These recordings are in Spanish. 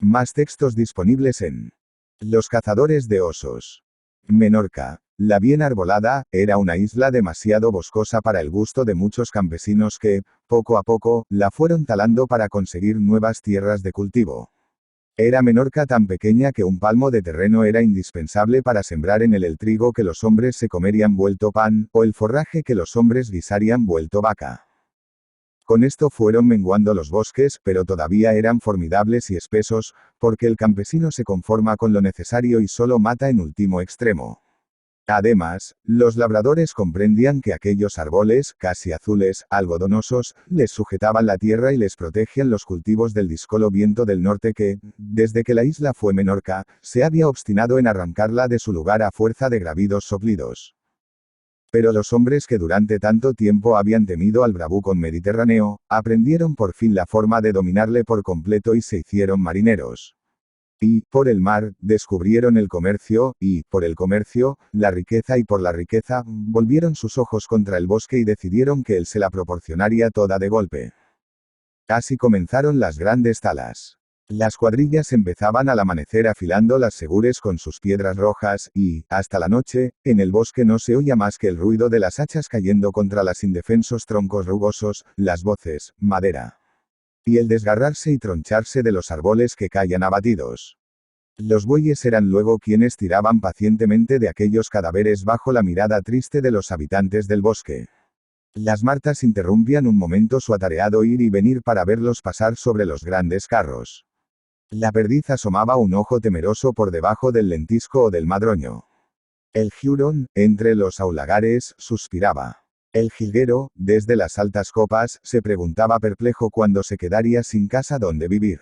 Más textos disponibles en Los cazadores de osos. Menorca, la bien arbolada, era una isla demasiado boscosa para el gusto de muchos campesinos que, poco a poco, la fueron talando para conseguir nuevas tierras de cultivo. Era Menorca tan pequeña que un palmo de terreno era indispensable para sembrar en él el trigo que los hombres se comerían vuelto pan, o el forraje que los hombres guisarían vuelto vaca. Con esto fueron menguando los bosques, pero todavía eran formidables y espesos, porque el campesino se conforma con lo necesario y solo mata en último extremo. Además, los labradores comprendían que aquellos árboles, casi azules, algodonosos, les sujetaban la tierra y les protegían los cultivos del díscolo viento del norte que, desde que la isla fue Menorca, se había obstinado en arrancarla de su lugar a fuerza de gravidos soplidos. Pero los hombres que durante tanto tiempo habían temido al bravucón mediterráneo, aprendieron por fin la forma de dominarle por completo y se hicieron marineros. Y, por el mar, descubrieron el comercio, y, por el comercio, la riqueza y por la riqueza, volvieron sus ojos contra el bosque y decidieron que él se la proporcionaría toda de golpe. Así comenzaron las grandes talas. Las cuadrillas empezaban al amanecer afilando las segures con sus piedras rojas, y, hasta la noche, en el bosque no se oía más que el ruido de las hachas cayendo contra los indefensos troncos rugosos, las voces, madera. Y el desgarrarse y troncharse de los árboles que caían abatidos. Los bueyes eran luego quienes tiraban pacientemente de aquellos cadáveres bajo la mirada triste de los habitantes del bosque. Las martas interrumpían un momento su atareado ir y venir para verlos pasar sobre los grandes carros. La perdiz asomaba un ojo temeroso por debajo del lentisco o del madroño. El jiurón, entre los aulagares, suspiraba. El jilguero, desde las altas copas, se preguntaba perplejo cuándo se quedaría sin casa donde vivir.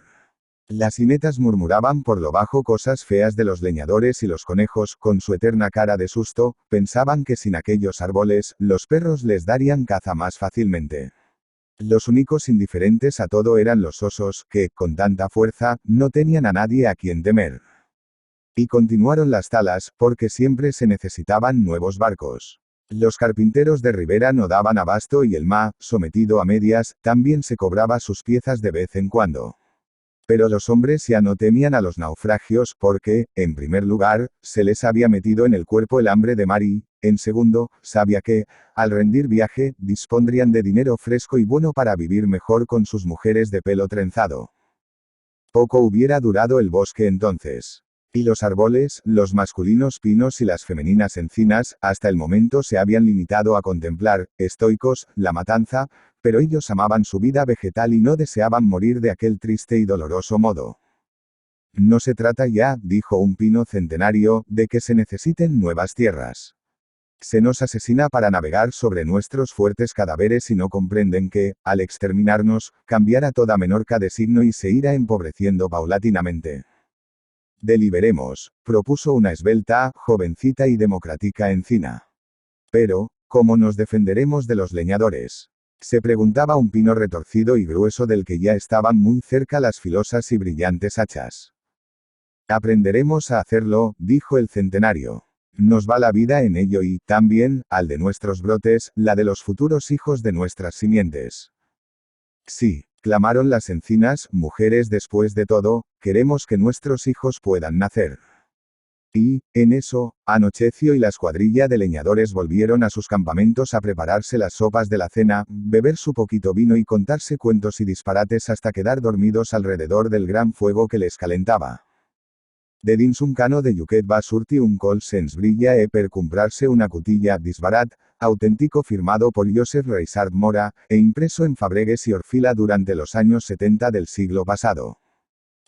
Las jinetas murmuraban por lo bajo cosas feas de los leñadores y los conejos, con su eterna cara de susto, pensaban que sin aquellos árboles, los perros les darían caza más fácilmente. Los únicos indiferentes a todo eran los osos, que, con tanta fuerza, no tenían a nadie a quien temer. Y continuaron las talas, porque siempre se necesitaban nuevos barcos. Los carpinteros de ribera no daban abasto y el ma, sometido a medias, también se cobraba sus piezas de vez en cuando. Pero los hombres ya no temían a los naufragios porque, en primer lugar, se les había metido en el cuerpo el hambre de mar y, en segundo, sabía que, al rendir viaje, dispondrían de dinero fresco y bueno para vivir mejor con sus mujeres de pelo trenzado. Poco hubiera durado el bosque entonces. Y los árboles, los masculinos pinos y las femeninas encinas, hasta el momento se habían limitado a contemplar, estoicos, la matanza, pero ellos amaban su vida vegetal y no deseaban morir de aquel triste y doloroso modo. No se trata ya, dijo un pino centenario, de que se necesiten nuevas tierras. Se nos asesina para navegar sobre nuestros fuertes cadáveres y no comprenden que, al exterminarnos, cambiará toda Menorca de signo y se irá empobreciendo paulatinamente. Deliberemos, propuso una esbelta, jovencita y democrática encina. Pero, ¿cómo nos defenderemos de los leñadores? Se preguntaba un pino retorcido y grueso del que ya estaban muy cerca las filosas y brillantes hachas. Aprenderemos a hacerlo, dijo el centenario. Nos va la vida en ello y, también, al de nuestros brotes, la de los futuros hijos de nuestras simientes. Sí, clamaron las encinas, mujeres después de todo, queremos que nuestros hijos puedan nacer. Y, en eso, anocheció y la escuadrilla de leñadores volvieron a sus campamentos a prepararse las sopas de la cena, beber su poquito vino y contarse cuentos y disparates hasta quedar dormidos alrededor del gran fuego que les calentaba. De dins un cano de lluquet va surtir un col sens brilla per comprarse una cotilla disbarat, auténtico firmado por Joseph Reisard Mora, e impreso en Fabregues y Orfila durante los años 70 del siglo pasado.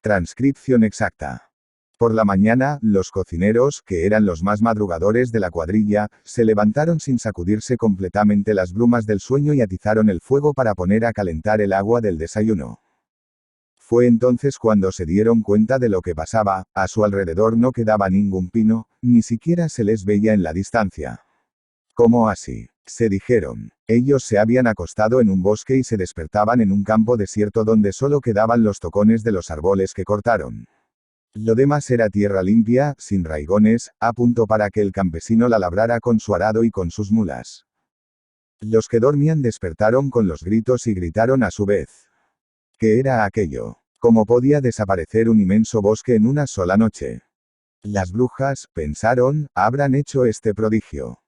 Transcripción exacta. Por la mañana, los cocineros, que eran los más madrugadores de la cuadrilla, se levantaron sin sacudirse completamente las brumas del sueño y atizaron el fuego para poner a calentar el agua del desayuno. Fue entonces cuando se dieron cuenta de lo que pasaba, a su alrededor no quedaba ningún pino, ni siquiera se les veía en la distancia. ¿Cómo así? Se dijeron. Ellos se habían acostado en un bosque y se despertaban en un campo desierto donde solo quedaban los tocones de los árboles que cortaron. Lo demás era tierra limpia, sin raigones, a punto para que el campesino la labrara con su arado y con sus mulas. Los que dormían despertaron con los gritos y gritaron a su vez. ¿Qué era aquello? ¿Cómo podía desaparecer un inmenso bosque en una sola noche? Las brujas, pensaron, habrán hecho este prodigio.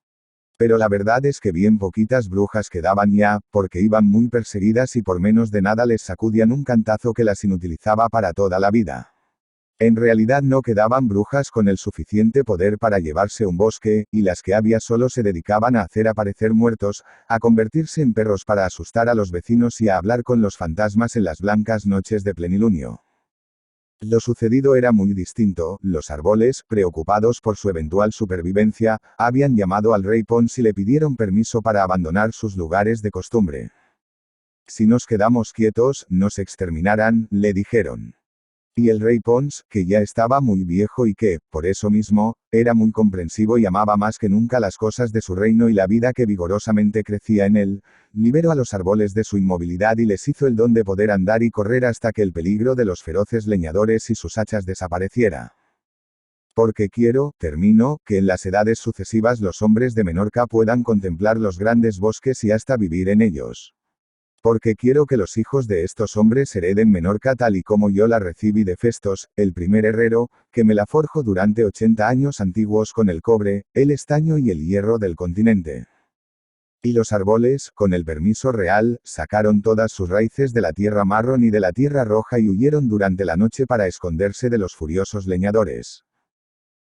Pero la verdad es que bien poquitas brujas quedaban ya, porque iban muy perseguidas y por menos de nada les sacudían un cantazo que las inutilizaba para toda la vida. En realidad no quedaban brujas con el suficiente poder para llevarse un bosque, y las que había solo se dedicaban a hacer aparecer muertos, a convertirse en perros para asustar a los vecinos y a hablar con los fantasmas en las blancas noches de plenilunio. Lo sucedido era muy distinto, los árboles, preocupados por su eventual supervivencia, habían llamado al rey Pons y le pidieron permiso para abandonar sus lugares de costumbre. Si nos quedamos quietos, nos exterminarán, le dijeron. Y el rey Pons, que ya estaba muy viejo y que, por eso mismo, era muy comprensivo y amaba más que nunca las cosas de su reino y la vida que vigorosamente crecía en él, liberó a los árboles de su inmovilidad y les hizo el don de poder andar y correr hasta que el peligro de los feroces leñadores y sus hachas desapareciera. Porque quiero, termino, que en las edades sucesivas los hombres de Menorca puedan contemplar los grandes bosques y hasta vivir en ellos. Porque quiero que los hijos de estos hombres hereden Menorca tal y como yo la recibí de Festos, el primer herrero, que me la forjó durante 80 años antiguos con el cobre, el estaño y el hierro del continente. Y los árboles, con el permiso real, sacaron todas sus raíces de la tierra marrón y de la tierra roja y huyeron durante la noche para esconderse de los furiosos leñadores.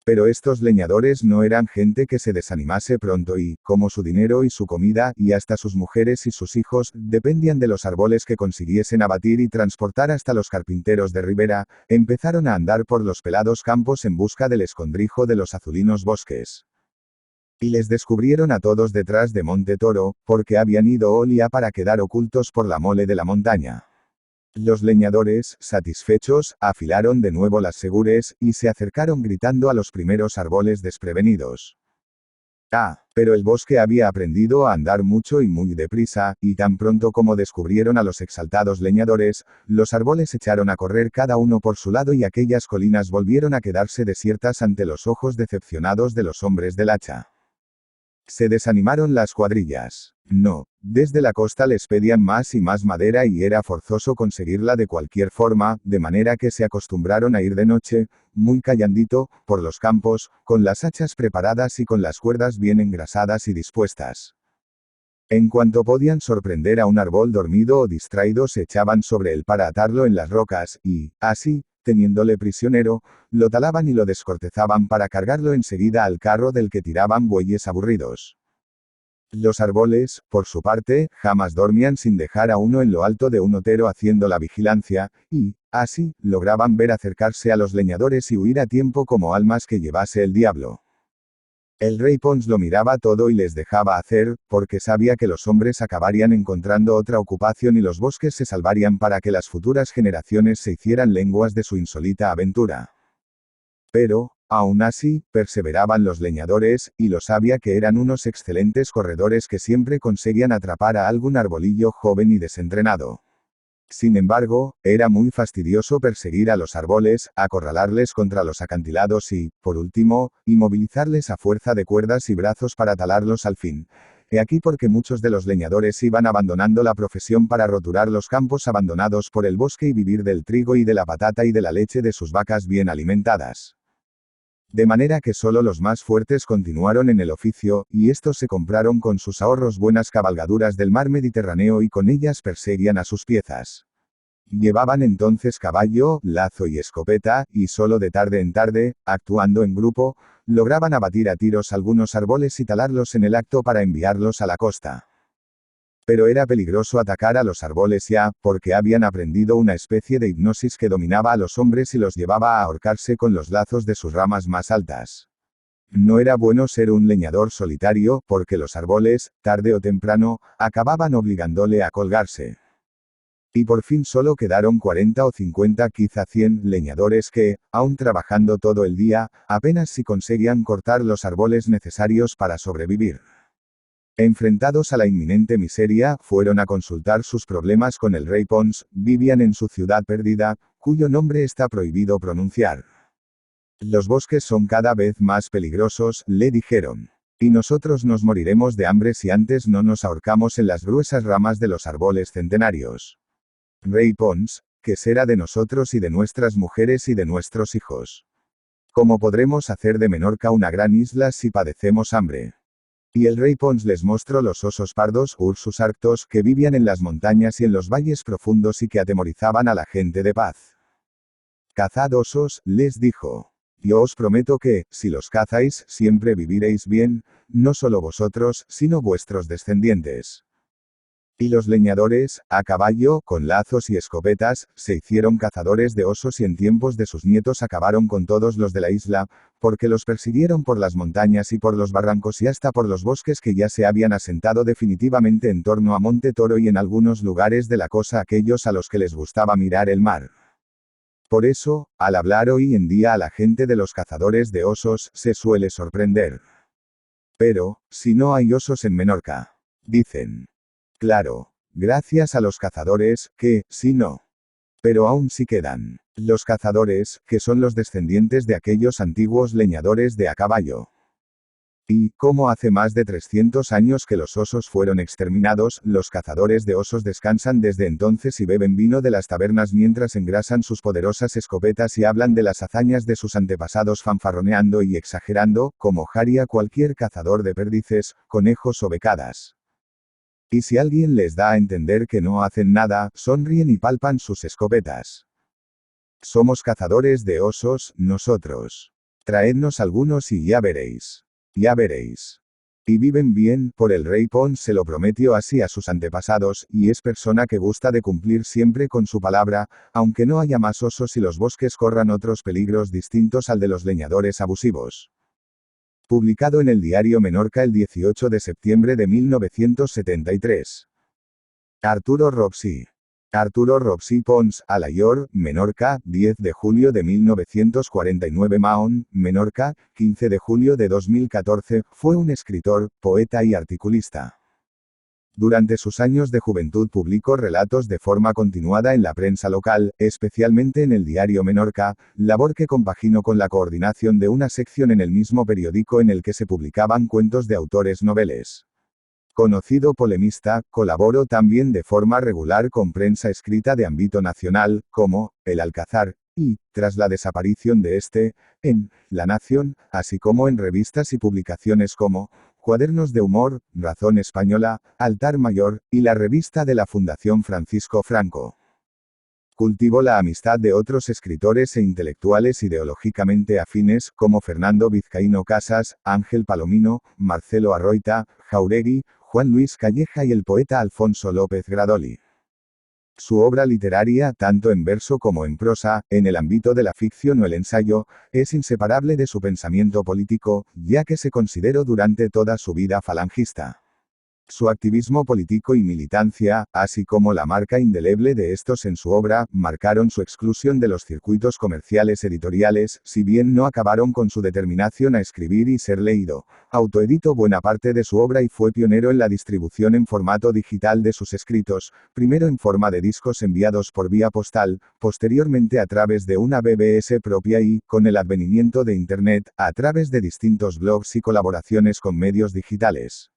Pero estos leñadores no eran gente que se desanimase pronto y, como su dinero y su comida, y hasta sus mujeres y sus hijos, dependían de los árboles que consiguiesen abatir y transportar hasta los carpinteros de ribera, empezaron a andar por los pelados campos en busca del escondrijo de los azulinos bosques. Y les descubrieron a todos detrás de Monte Toro, porque habían ido Olia para quedar ocultos por la mole de la montaña. Los leñadores, satisfechos, afilaron de nuevo las segures, y se acercaron gritando a los primeros árboles desprevenidos. Pero el bosque había aprendido a andar mucho y muy deprisa, y tan pronto como descubrieron a los exaltados leñadores, los árboles echaron a correr cada uno por su lado y aquellas colinas volvieron a quedarse desiertas ante los ojos decepcionados de los hombres del hacha. Se desanimaron las cuadrillas. No, desde la costa les pedían más y más madera y era forzoso conseguirla de cualquier forma, de manera que se acostumbraron a ir de noche, muy callandito, por los campos, con las hachas preparadas y con las cuerdas bien engrasadas y dispuestas. En cuanto podían sorprender a un árbol dormido o distraído se echaban sobre él para atarlo en las rocas, y, así, teniéndole prisionero, lo talaban y lo descortezaban para cargarlo enseguida al carro del que tiraban bueyes aburridos. Los árboles, por su parte, jamás dormían sin dejar a uno en lo alto de un otero haciendo la vigilancia, y, así, lograban ver acercarse a los leñadores y huir a tiempo como almas que llevase el diablo. El rey Pons lo miraba todo y les dejaba hacer, porque sabía que los hombres acabarían encontrando otra ocupación y los bosques se salvarían para que las futuras generaciones se hicieran lenguas de su insólita aventura. Pero, aún así, perseveraban los leñadores, y lo sabía que eran unos excelentes corredores que siempre conseguían atrapar a algún arbolillo joven y desentrenado. Sin embargo, era muy fastidioso perseguir a los árboles, acorralarles contra los acantilados y, por último, inmovilizarles a fuerza de cuerdas y brazos para talarlos al fin. He aquí porque muchos de los leñadores iban abandonando la profesión para roturar los campos abandonados por el bosque y vivir del trigo y de la patata y de la leche de sus vacas bien alimentadas. De manera que solo los más fuertes continuaron en el oficio, y estos se compraron con sus ahorros buenas cabalgaduras del mar Mediterráneo y con ellas perseguían a sus piezas. Llevaban entonces caballo, lazo y escopeta, y solo de tarde en tarde, actuando en grupo, lograban abatir a tiros algunos árboles y talarlos en el acto para enviarlos a la costa. Pero era peligroso atacar a los árboles ya, porque habían aprendido una especie de hipnosis que dominaba a los hombres y los llevaba a ahorcarse con los lazos de sus ramas más altas. No era bueno ser un leñador solitario, porque los árboles, tarde o temprano, acababan obligándole a colgarse. Y por fin solo quedaron 40 o 50, quizá 100 leñadores que, aun trabajando todo el día, apenas si conseguían cortar los árboles necesarios para sobrevivir. Enfrentados a la inminente miseria, fueron a consultar sus problemas con el rey Pons, vivían en su ciudad perdida, cuyo nombre está prohibido pronunciar. Los bosques son cada vez más peligrosos, le dijeron. Y nosotros nos moriremos de hambre si antes no nos ahorcamos en las gruesas ramas de los árboles centenarios. Rey Pons, ¿qué será de nosotros y de nuestras mujeres y de nuestros hijos? ¿Cómo podremos hacer de Menorca una gran isla si padecemos hambre? Y el rey Pons les mostró los osos pardos, ursus arctos, que vivían en las montañas y en los valles profundos y que atemorizaban a la gente de paz. Cazad osos, les dijo. Yo os prometo que, si los cazáis, siempre viviréis bien, no solo vosotros, sino vuestros descendientes. Y los leñadores, a caballo, con lazos y escopetas, se hicieron cazadores de osos y en tiempos de sus nietos acabaron con todos los de la isla, porque los persiguieron por las montañas y por los barrancos y hasta por los bosques que ya se habían asentado definitivamente en torno a Monte Toro y en algunos lugares de la costa aquellos a los que les gustaba mirar el mar. Por eso, al hablar hoy en día a la gente de los cazadores de osos, se suele sorprender. Pero, si no hay osos en Menorca. Dicen. Claro, gracias a los cazadores, que, si no. Pero aún sí quedan. Los cazadores, que son los descendientes de aquellos antiguos leñadores de a caballo. Y, como hace más de 300 años que los osos fueron exterminados, los cazadores de osos descansan desde entonces y beben vino de las tabernas mientras engrasan sus poderosas escopetas y hablan de las hazañas de sus antepasados fanfarroneando y exagerando, como haría cualquier cazador de perdices, conejos o becadas. Y si alguien les da a entender que no hacen nada, sonríen y palpan sus escopetas. Somos cazadores de osos, nosotros. Traednos algunos y ya veréis. Ya veréis. Y viven bien, por el rey Pons se lo prometió así a sus antepasados, y es persona que gusta de cumplir siempre con su palabra, aunque no haya más osos y los bosques corran otros peligros distintos al de los leñadores abusivos. Publicado en el diario Menorca el 18 de septiembre de 1973. Arturo Robsí. Arturo Robsí Pons, Alayor, Menorca, 10 de julio de 1949. Mahón, Menorca, 15 de julio de 2014, fue un escritor, poeta y articulista. Durante sus años de juventud publicó relatos de forma continuada en la prensa local, especialmente en el diario Menorca, labor que compaginó con la coordinación de una sección en el mismo periódico en el que se publicaban cuentos de autores noveles. Conocido polemista, colaboró también de forma regular con prensa escrita de ámbito nacional, como El Alcázar, y, tras la desaparición de este, en La Nación, así como en revistas y publicaciones como Cuadernos de Humor, Razón Española, Altar Mayor, y la revista de la Fundación Francisco Franco. Cultivó la amistad de otros escritores e intelectuales ideológicamente afines, como Fernando Vizcaíno Casas, Ángel Palomino, Marcelo Arroita, Jáuregui, Juan Luis Calleja y el poeta Alfonso López Gradoli. Su obra literaria, tanto en verso como en prosa, en el ámbito de la ficción o el ensayo, es inseparable de su pensamiento político, ya que se consideró durante toda su vida falangista. Su activismo político y militancia, así como la marca indeleble de estos en su obra, marcaron su exclusión de los circuitos comerciales editoriales, si bien no acabaron con su determinación a escribir y ser leído. Autoeditó buena parte de su obra y fue pionero en la distribución en formato digital de sus escritos, primero en forma de discos enviados por vía postal, posteriormente a través de una BBS propia y, con el advenimiento de Internet, a través de distintos blogs y colaboraciones con medios digitales.